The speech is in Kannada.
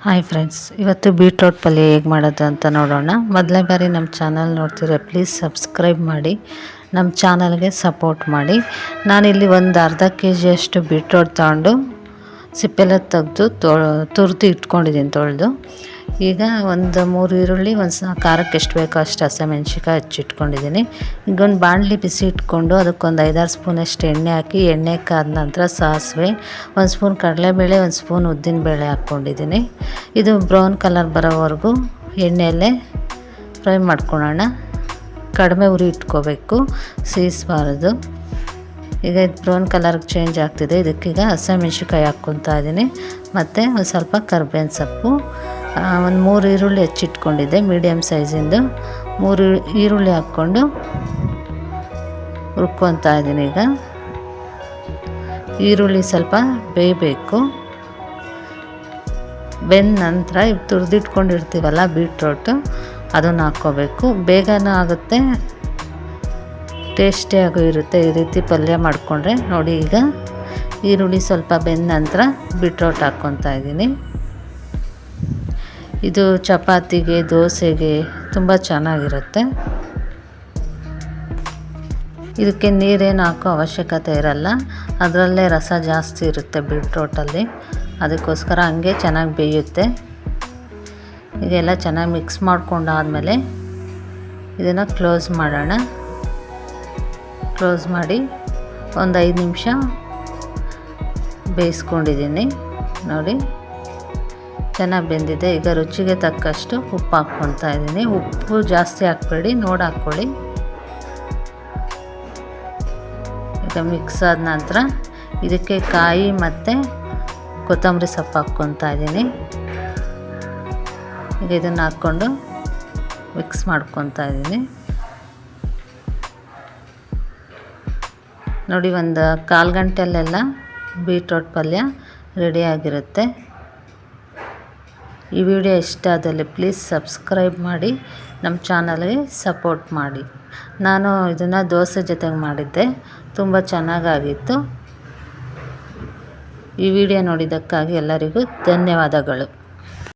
ಹಾಯ್ ಫ್ರೆಂಡ್ಸ್, ಇವತ್ತು ಬೀಟ್ರೋಟ್ ಪಲ್ಯ ಹೇಗೆ ಮಾಡೋದು ಅಂತ ನೋಡೋಣ. ಮೊದಲನೇ ಬಾರಿ ನಮ್ಮ ಚಾನಲ್ ನೋಡ್ತಿದ್ರೆ ಪ್ಲೀಸ್ ಸಬ್ಸ್ಕ್ರೈಬ್ ಮಾಡಿ, ನಮ್ಮ ಚಾನಲ್ಗೆ ಸಪೋರ್ಟ್ ಮಾಡಿ. ನಾನಿಲ್ಲಿ ಒಂದು ಅರ್ಧ ಕೆಜಿಯಷ್ಟು ಬೀಟ್ರೋಟ್ ತಗೊಂಡು ಸಿಪ್ಪೆಲ್ಲ ತೆಗೆದು ತುರಿದು ಇಟ್ಕೊಂಡಿದ್ದೀನಿ ತೊಳೆದು. ಈಗ ಒಂದು 3 ಈರುಳ್ಳಿ, ಖಾರಕ್ಕೆ ಎಷ್ಟು ಬೇಕೋ ಅಷ್ಟು ಹಸಿಮೆಣ್ಸಿಕಾಯಿ ಹಚ್ಚಿಟ್ಕೊಂಡಿದ್ದೀನಿ. ಈಗ ಒಂದು ಬಾಣಲಿ ಬಿಸಿ ಇಟ್ಕೊಂಡು ಅದಕ್ಕೊಂದು 5-6 ಸ್ಪೂನಷ್ಟು ಎಣ್ಣೆ ಹಾಕಿ, ಎಣ್ಣೆ ಕಾದ ನಂತರ ಸಾಸಿವೆ, 1 ಸ್ಪೂನ್ ಕಡಲೆಬೇಳೆ, 1 ಸ್ಪೂನ್ ಉದ್ದಿನಬೇಳೆ ಹಾಕ್ಕೊಂಡಿದ್ದೀನಿ. ಇದು ಬ್ರೌನ್ ಕಲರ್ ಬರೋವರೆಗೂ ಎಣ್ಣೆಯಲ್ಲೇ ಫ್ರೈ ಮಾಡ್ಕೊಳ್ಳೋಣ. ಕಡಿಮೆ ಉರಿ ಇಟ್ಕೋಬೇಕು, ಸೀಸಬಾರ್ದು. ಈಗ ಇದು ಬ್ರೌನ್ ಕಲರ್ಗೆ ಚೇಂಜ್ ಆಗ್ತಿದೆ. ಇದಕ್ಕೀಗ ಹಸಿಮೆಣ್ಸಿಕಾಯಿ ಹಾಕ್ಕೊತಾ ಇದ್ದೀನಿ, ಮತ್ತು ಒಂದು ಸ್ವಲ್ಪ ಕರ್ಬೇವಿನ ಸೊಪ್ಪು, ಒಂದು 3 ಈರುಳ್ಳಿ ಹೆಚ್ಚಿಟ್ಕೊಂಡಿದ್ದೆ ಮೀಡಿಯಮ್ ಸೈಜಿಂದು. 3 ಈರುಳ್ಳಿ ಹಾಕ್ಕೊಂಡು ಹುರ್ಕೊತಾ ಇದ್ದೀನಿ. ಈಗ ಈರುಳ್ಳಿ ಸ್ವಲ್ಪ ಬೇಯಬೇಕು. ಬೆಂದ ನಂತರ ಈಗ ತುರಿದಿಟ್ಕೊಂಡಿರ್ತೀವಲ್ಲ ಬೀಟ್ರೋಟು, ಅದನ್ನು ಹಾಕ್ಕೋಬೇಕು. ಬೇಗನೂ ಆಗುತ್ತೆ, ಟೇಸ್ಟಿಯಾಗೂ ಇರುತ್ತೆ. ಈ ರೀತಿ ಪಲ್ಯ ಮಾಡಿಕೊಂಡ್ರೆ ನೋಡಿ. ಈಗ ಈರುಳ್ಳಿ ಸ್ವಲ್ಪ ಬೆಂದ ನಂತರ ಬೀಟ್ರೋಟ್ ಹಾಕ್ಕೊತಾ ಇದ್ದೀನಿ. ಇದು ಚಪಾತಿಗೆ, ದೋಸೆಗೆ ತುಂಬ ಚೆನ್ನಾಗಿರುತ್ತೆ. ಇದಕ್ಕೆ ನೀರೇನು ಹಾಕೋ ಅವಶ್ಯಕತೆ ಇರಲ್ಲ, ಅದರಲ್ಲೇ ರಸ ಜಾಸ್ತಿ ಇರುತ್ತೆ ಬೀಟ್ರೋಟಲ್ಲಿ. ಅದಕ್ಕೋಸ್ಕರ ಹಂಗೆ ಚೆನ್ನಾಗಿ ಬೇಯುತ್ತೆ. ಇದೆಲ್ಲ ಚೆನ್ನಾಗಿ ಮಿಕ್ಸ್ ಮಾಡ್ಕೊಂಡಾದಮೇಲೆ ಇದನ್ನು ಕ್ಲೋಸ್ ಮಾಡೋಣ. ಕ್ಲೋಸ್ ಮಾಡಿ ಒಂದು 5 ನಿಮಿಷ ಬೇಯಿಸ್ಕೊಂಡಿದ್ದೀನಿ. ನೋಡಿ, ಚೆನ್ನಾಗಿ ಬೆಂದಿದೆ. ಈಗ ರುಚಿಗೆ ತಕ್ಕಷ್ಟು ಉಪ್ಪು ಹಾಕ್ಕೊತಾ ಇದ್ದೀನಿ. ಉಪ್ಪು ಜಾಸ್ತಿ ಹಾಕಬೇಡಿ, ನೋಡಿ ಹಾಕ್ಕೊಳ್ಳಿ. ಈಗ ಮಿಕ್ಸ್ ಆದ ನಂತರ ಇದಕ್ಕೆ ಕಾಯಿ ಮತ್ತು ಕೊತ್ತಂಬರಿ ಸೊಪ್ಪು ಹಾಕ್ಕೊತಾ ಇದ್ದೀನಿ. ಈಗ ಇದನ್ನು ಹಾಕ್ಕೊಂಡು ಮಿಕ್ಸ್ ಮಾಡ್ಕೊತಾ ಇದ್ದೀನಿ. ನೋಡಿ, ಒಂದು 1/4 ಗಂಟೆಯಲ್ಲೆಲ್ಲ ಬೀಟ್ರೋಟ್ ಪಲ್ಯ ರೆಡಿಯಾಗಿರುತ್ತೆ. ಈ ವಿಡಿಯೋ ಇಷ್ಟ ಆದಲ್ಲಿ ಪ್ಲೀಸ್ ಸಬ್ಸ್ಕ್ರೈಬ್ ಮಾಡಿ, ನಮ್ಮ ಚಾನಲ್ಗೆ ಸಪೋರ್ಟ್ ಮಾಡಿ. ನಾನು ಇದನ್ನು ದೋಸೆ ಜೊತೆಗೆ ಮಾಡಿದ್ದೆ, ತುಂಬ ಚೆನ್ನಾಗಾಗಿತ್ತು. ಈ ವಿಡಿಯೋ ನೋಡಿದ್ದಕ್ಕಾಗಿ ಎಲ್ಲರಿಗೂ ಧನ್ಯವಾದಗಳು.